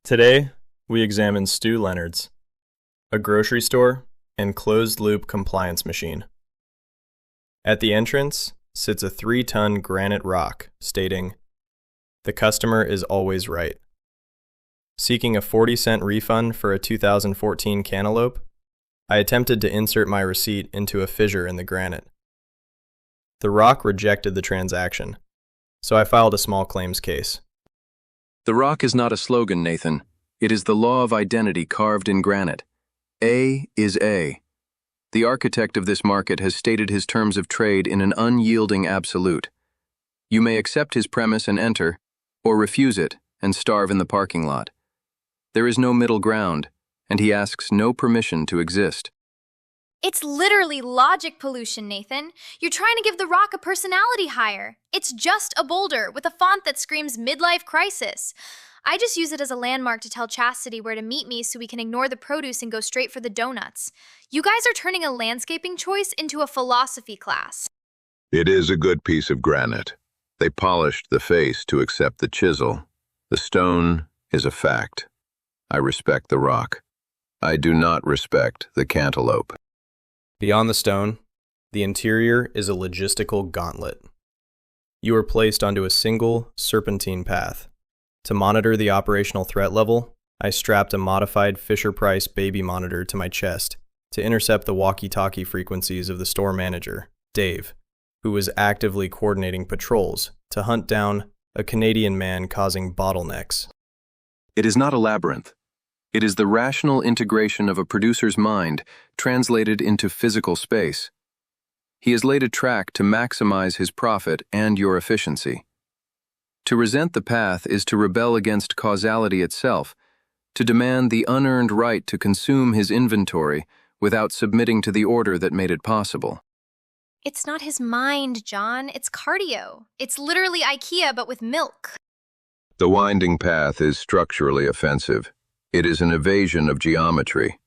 Today, we examine Leonard's, a grocery store and closed-loop compliance machine. At the entrance sits a 3-ton granite rock stating, "The customer is always right." Seeking a 40-cent refund for a 2014 cantaloupe, I attempted to insert my receipt into a fissure in the granite. The rock rejected the transaction, so I filed a small claims case. The rock is not a slogan, Nathan. It is the law of identity carved in granite. A is A. The architect of this market has stated his terms of trade in an unyielding absolute. You may accept his premise and enter, or refuse it and starve in the parking lot. There is no middle ground, and he asks no permission to exist. It's literally logic pollution, Nathan. You're trying to give the rock a personality hire. It's just a boulder with a font that screams midlife crisis. I just use it as a landmark to tell Chastity where to meet me so we can ignore the produce and go straight for the donuts. You guys are turning a landscaping choice into a philosophy class. It is a good piece of granite. They polished the face to accept the chisel. The stone is a fact. I respect the rock. I do not respect the cantaloupe. Beyond the stone, the interior is a logistical gauntlet. You are placed onto a single serpentine path. To monitor the operational threat level, I strapped a modified Fisher-Price baby monitor to my chest to intercept the walkie-talkie frequencies of the store manager, Dave, who was actively coordinating patrols to hunt down a Canadian man causing bottlenecks. It is not a labyrinth. It is the rational integration of a producer's mind translated into physical space. He has laid a track to maximize his profit and your efficiency. To resent the path is to rebel against causality itself, to demand the unearned right to consume his inventory without submitting to the order that made it possible. It's not his mind, John. It's cardio. It's literally IKEA, but with milk. The winding path is structurally offensive. It is an evasion of geometry.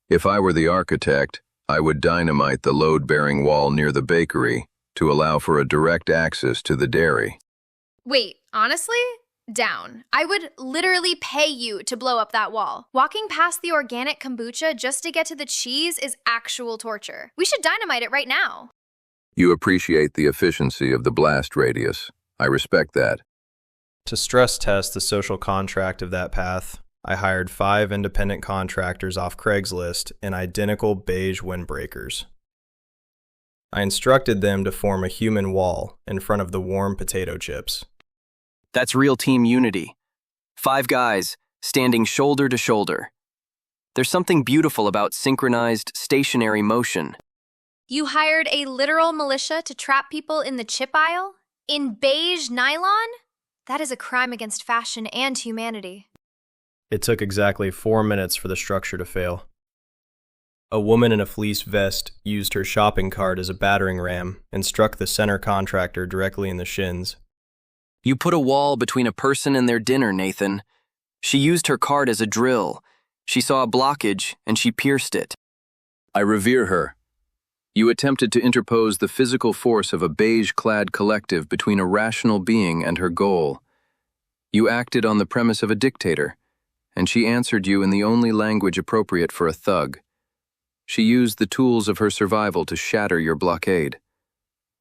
If I were the architect, I would dynamite the load-bearing wall near the bakery to allow for a direct access to the dairy. Wait, honestly? Down. I would literally pay you to blow up that wall. Walking past the organic kombucha just to get to the cheese is actual torture. We should dynamite it right now. You appreciate the efficiency of the blast radius. I respect that. To stress test the social contract of that path, I hired 5 independent contractors off Craigslist in identical beige windbreakers. I instructed them to form a human wall in front of the warm potato chips. That's real team unity. 5 guys standing shoulder to shoulder. There's something beautiful about synchronized, stationary motion. You hired a literal militia to trap people in the chip aisle? In beige nylon? That is a crime against fashion and humanity. It took exactly 4 minutes for the structure to fail. A woman in a fleece vest used her shopping cart as a battering ram and struck the center contractor directly in the shins. You put a wall between a person and their dinner, Nathan. She used her cart as a drill. She saw a blockage, and she pierced it. I revere her. You attempted to interpose the physical force of a beige-clad collective between a rational being and her goal. You acted on the premise of a dictator, and she answered you in the only language appropriate for a thug. She used the tools of her survival to shatter your blockade.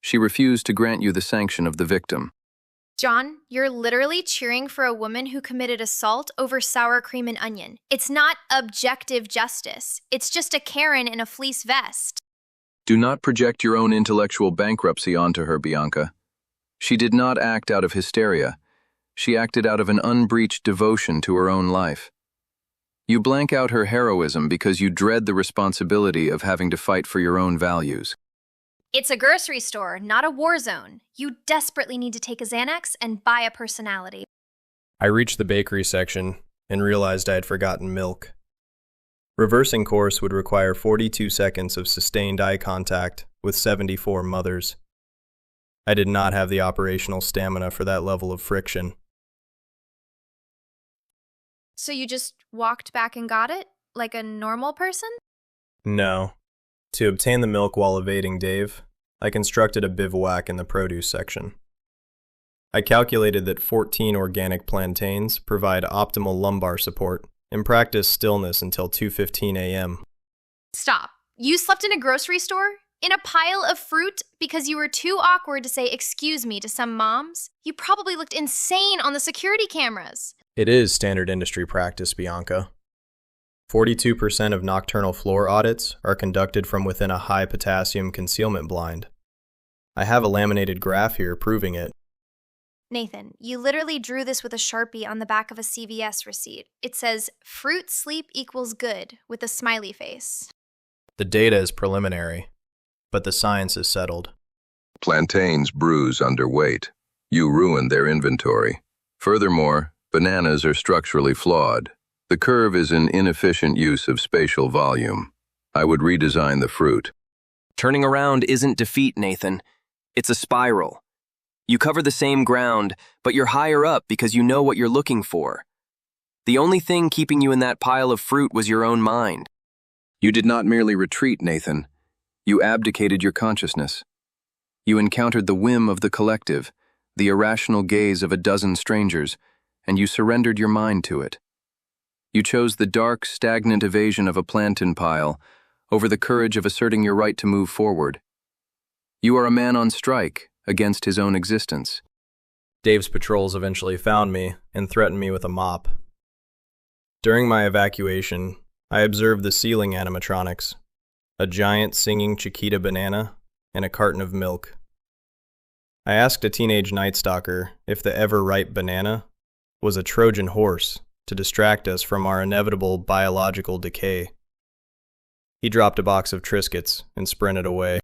She refused to grant you the sanction of the victim. John, you're literally cheering for a woman who committed assault over sour cream and onion. It's not objective justice. It's just a Karen in a fleece vest. Do not project your own intellectual bankruptcy onto her, Bianca. She did not act out of hysteria. She acted out of an unbreached devotion to her own life. You blank out her heroism because you dread the responsibility of having to fight for your own values. It's a grocery store, not a war zone. You desperately need to take a Xanax and buy a personality. I reached the bakery section and realized I had forgotten milk. Reversing course would require 42 seconds of sustained eye contact with 74 mothers. I did not have the operational stamina for that level of friction. So you just walked back and got it? Like a normal person? No. To obtain the milk while evading Dave, I constructed a bivouac in the produce section. I calculated that 14 organic plantains provide optimal lumbar support and practice stillness until 2:15 a.m. Stop. You slept in a grocery store? In a pile of fruit because you were too awkward to say excuse me to some moms? You probably looked insane on the security cameras. It is standard industry practice, Bianca. 42% of nocturnal floor audits are conducted from within a high potassium concealment blind. I have a laminated graph here proving it. Nathan, you literally drew this with a Sharpie on the back of a CVS receipt. It says, fruit sleep equals good, with a smiley face. The data is preliminary, but the science is settled. Plantains bruise under weight. You ruin their inventory. Furthermore, bananas are structurally flawed. The curve is an inefficient use of spatial volume. I would redesign the fruit. Turning around isn't defeat, Nathan. It's a spiral. You cover the same ground, but you're higher up because you know what you're looking for. The only thing keeping you in that pile of fruit was your own mind. You did not merely retreat, Nathan. You abdicated your consciousness. You encountered the whim of the collective, the irrational gaze of a dozen strangers, and you surrendered your mind to it. You chose the dark, stagnant evasion of a plantain pile over the courage of asserting your right to move forward. You are a man on strike against his own existence. Dave's patrols eventually found me and threatened me with a mop. During my evacuation, I observed the ceiling animatronics, a giant singing Chiquita banana, and a carton of milk. I asked a teenage Night Stalker if the ever-ripe banana was a Trojan horse to distract us from our inevitable biological decay. He dropped a box of Triscuits and sprinted away.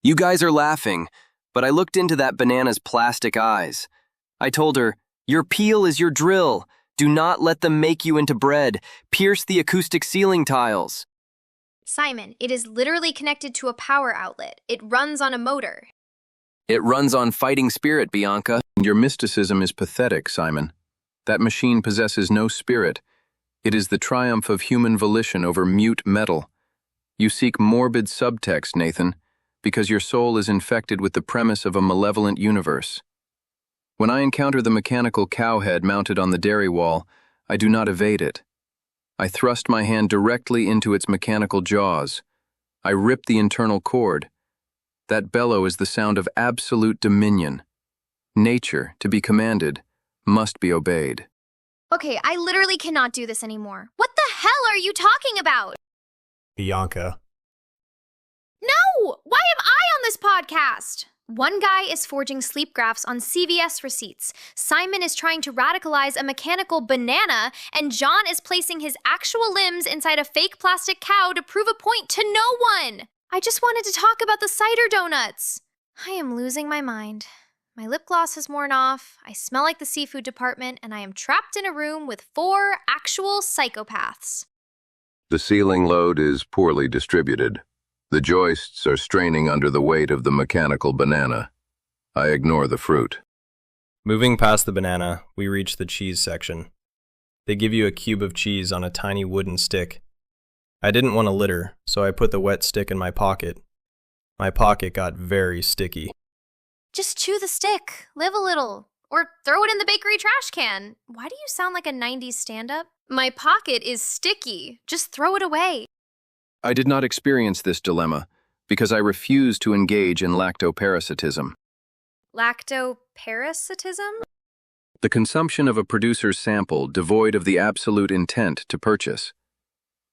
You guys are laughing, but I looked into that banana's plastic eyes. I told her, your peel is your drill. Do not let them make you into bread. Pierce the acoustic ceiling tiles. Simon, it is literally connected to a power outlet. It runs on a motor. It runs on fighting spirit, Bianca. Your mysticism is pathetic, Simon. That machine possesses no spirit. It is the triumph of human volition over mute metal. You seek morbid subtext, Nathan, because your soul is infected with the premise of a malevolent universe. When I encounter the mechanical cowhead mounted on the dairy wall, I do not evade it. I thrust my hand directly into its mechanical jaws. I rip the internal cord. That bellow is the sound of absolute dominion. Nature, to be commanded, must be obeyed. Okay, I literally cannot do this anymore. What the hell are you talking about? Bianca. No! Why am I on this podcast? One guy is forging sleep graphs on CVS receipts. Simon is trying to radicalize a mechanical banana, and John is placing his actual limbs inside a fake plastic cow to prove a point to no one. I just wanted to talk about the cider donuts. I am losing my mind. My lip gloss has worn off, I smell like the seafood department, and I am trapped in a room with 4 actual psychopaths. The ceiling load is poorly distributed. The joists are straining under the weight of the mechanical banana. I ignore the fruit. Moving past the banana, we reach the cheese section. They give you a cube of cheese on a tiny wooden stick. I didn't want to litter, so I put the wet stick in my pocket. My pocket got very sticky. Just chew the stick, live a little, or throw it in the bakery trash can. Why do you sound like a 90s stand-up? My pocket is sticky. Just throw it away. I did not experience this dilemma because I refused to engage in lactoparasitism. Lactoparasitism? The consumption of a producer's sample devoid of the absolute intent to purchase.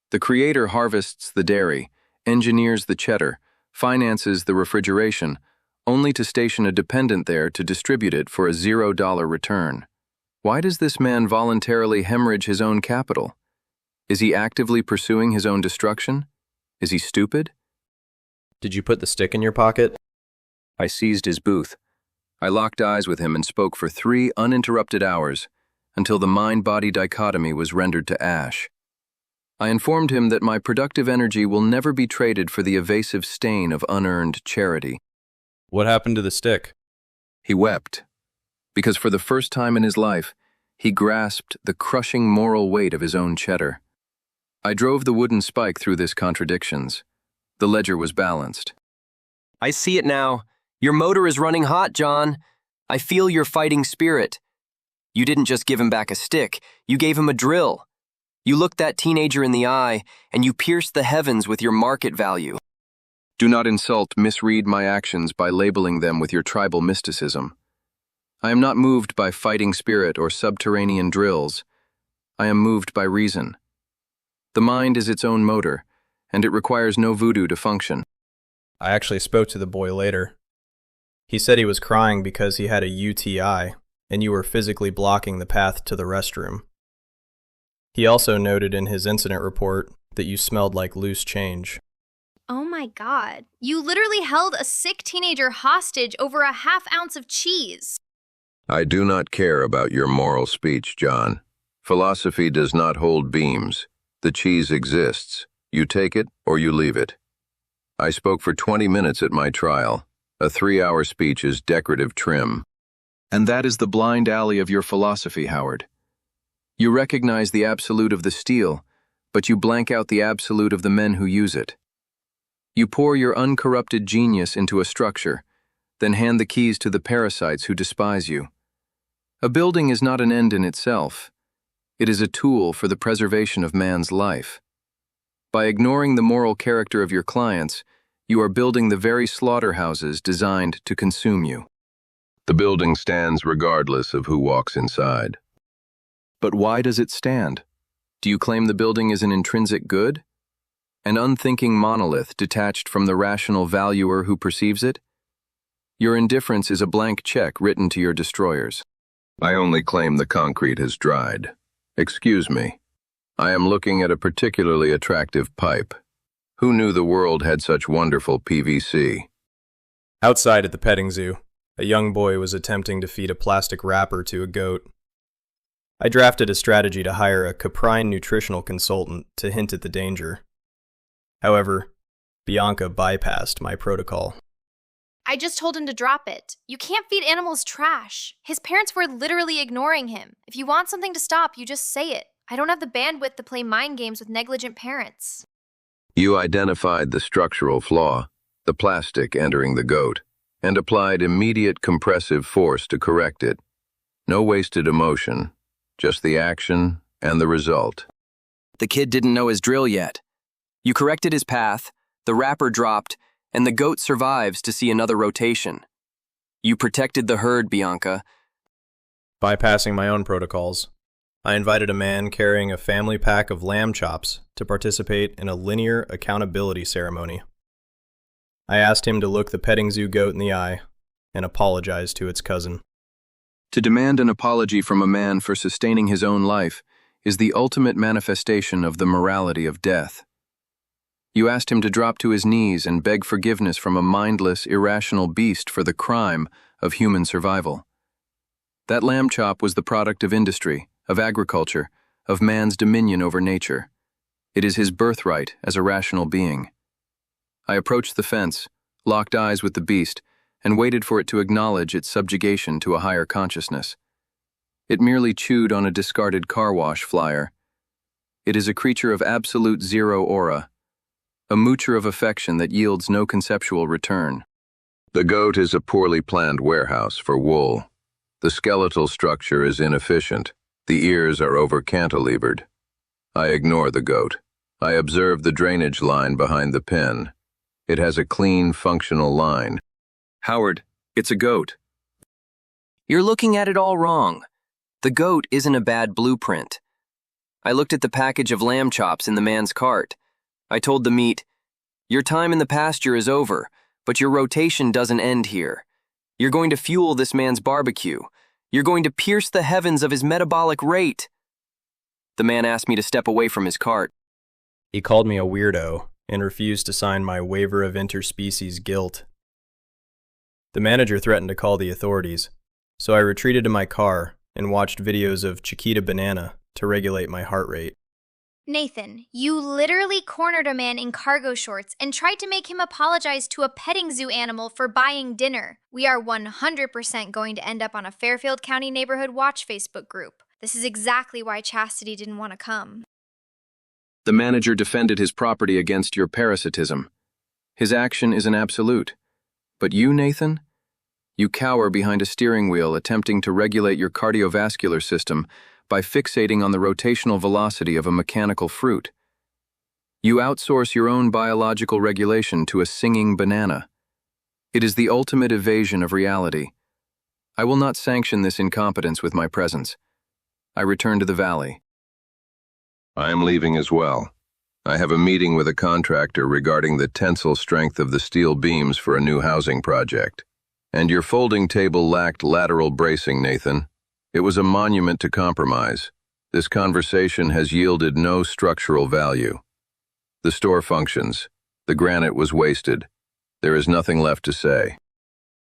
The creator harvests the dairy, engineers the cheddar, finances the refrigeration, only to station a dependent there to distribute it for a $0 return. Why does this man voluntarily hemorrhage his own capital? Is he actively pursuing his own destruction? Is he stupid? Did you put the stick in your pocket? I seized his booth. I locked eyes with him and spoke for 3 uninterrupted hours until the mind-body dichotomy was rendered to ash. I informed him that my productive energy will never be traded for the evasive stain of unearned charity. What happened to the stick? He wept, because for the first time in his life, he grasped the crushing moral weight of his own cheddar. I drove the wooden spike through this contradictions. The ledger was balanced. I see it now. Your motor is running hot, John. I feel your fighting spirit. You didn't just give him back a stick, you gave him a drill. You looked that teenager in the eye, and you pierced the heavens with your market value. Do not misread my actions by labeling them with your tribal mysticism. I am not moved by fighting spirit or subterranean drills. I am moved by reason. The mind is its own motor, and it requires no voodoo to function. I actually spoke to the boy later. He said he was crying because he had a UTI, and you were physically blocking the path to the restroom. He also noted in his incident report that you smelled like loose change. Oh my God. You literally held a sick teenager hostage over a half-ounce of cheese. I do not care about your moral speech, John. Philosophy does not hold beams. The cheese exists. You take it or you leave it. I spoke for 20 minutes at my trial. A 3-hour speech is decorative trim. And that is the blind alley of your philosophy, Howard. You recognize the absolute of the steel, but you blank out the absolute of the men who use it. You pour your uncorrupted genius into a structure, then hand the keys to the parasites who despise you. A building is not an end in itself. It is a tool for the preservation of man's life. By ignoring the moral character of your clients, you are building the very slaughterhouses designed to consume you. The building stands regardless of who walks inside. But why does it stand? Do you claim the building is an intrinsic good? An unthinking monolith detached from the rational valuer who perceives it? Your indifference is a blank check written to your destroyers. I only claim the concrete has dried. Excuse me. I am looking at a particularly attractive pipe. Who knew the world had such wonderful PVC? Outside at the petting zoo, a young boy was attempting to feed a plastic wrapper to a goat. I drafted a strategy to hire a caprine nutritional consultant to hint at the danger. However, Bianca bypassed my protocol. I just told him to drop it. You can't feed animals trash. His parents were literally ignoring him. If you want something to stop, you just say it. I don't have the bandwidth to play mind games with negligent parents. You identified the structural flaw, the plastic entering the goat, and applied immediate compressive force to correct it. No wasted emotion, just the action and the result. The kid didn't know his drill yet. You corrected his path, the wrapper dropped, and the goat survives to see another rotation. You protected the herd, Bianca. Bypassing my own protocols, I invited a man carrying a family pack of lamb chops to participate in a linear accountability ceremony. I asked him to look the petting zoo goat in the eye and apologize to its cousin. To demand an apology from a man for sustaining his own life is the ultimate manifestation of the morality of death. You asked him to drop to his knees and beg forgiveness from a mindless, irrational beast for the crime of human survival. That lamb chop was the product of industry, of agriculture, of man's dominion over nature. It is his birthright as a rational being. I approached the fence, locked eyes with the beast, and waited for it to acknowledge its subjugation to a higher consciousness. It merely chewed on a discarded car wash flyer. It is a creature of absolute zero aura, a moocher of affection that yields no conceptual return. The goat is a poorly planned warehouse for wool. The skeletal structure is inefficient. The ears are over-cantilevered. I ignore the goat. I observe the drainage line behind the pen. It has a clean, functional line. Howard, it's a goat. You're looking at it all wrong. The goat isn't a bad blueprint. I looked at the package of lamb chops in the man's cart. I told the meat, your time in the pasture is over, but your rotation doesn't end here. You're going to fuel this man's barbecue. You're going to pierce the heavens of his metabolic rate. The man asked me to step away from his cart. He called me a weirdo and refused to sign my waiver of interspecies guilt. The manager threatened to call the authorities, so I retreated to my car and watched videos of Chiquita Banana to regulate my heart rate. Nathan, you literally cornered a man in cargo shorts and tried to make him apologize to a petting zoo animal for buying dinner. We are 100% going to end up on a Fairfield County Neighborhood Watch Facebook group. This is exactly why Chastity didn't want to come. The manager defended his property against your parasitism. His action is an absolute. But you, Nathan? You cower behind a steering wheel, attempting to regulate your cardiovascular system by fixating on the rotational velocity of a mechanical fruit. You outsource your own biological regulation to a singing banana. It is the ultimate evasion of reality. I will not sanction this incompetence with my presence. I return to the valley. I am leaving as well. I have a meeting with a contractor regarding the tensile strength of the steel beams for a new housing project. And your folding table lacked lateral bracing, Nathan. It was a monument to compromise. This conversation has yielded no structural value. The store functions. The granite was wasted. There is nothing left to say.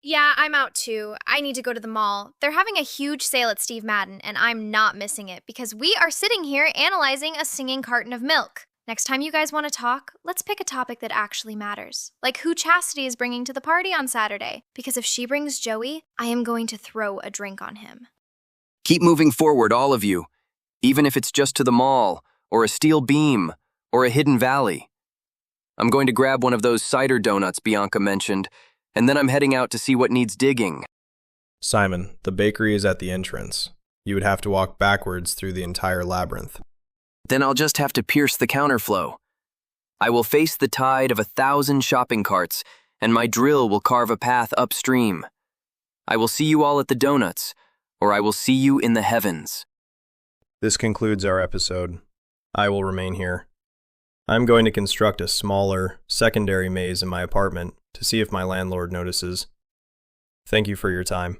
Yeah, I'm out too. I need to go to the mall. They're having a huge sale at Steve Madden, and I'm not missing it because we are sitting here analyzing a singing carton of milk. Next time you guys want to talk, let's pick a topic that actually matters. Like who Chastity is bringing to the party on Saturday. Because if she brings Joey, I am going to throw a drink on him. Keep moving forward, all of you. Even if it's just to the mall, or a steel beam, or a hidden valley. I'm going to grab one of those cider donuts Bianca mentioned, and then I'm heading out to see what needs digging. Simon, the bakery is at the entrance. You would have to walk backwards through the entire labyrinth. Then I'll just have to pierce the counterflow. I will face the tide of 1,000 shopping carts, and my drill will carve a path upstream. I will see you all at the donuts, or I will see you in the heavens. This concludes our episode. I will remain here. I'm going to construct a smaller, secondary maze in my apartment to see if my landlord notices. Thank you for your time.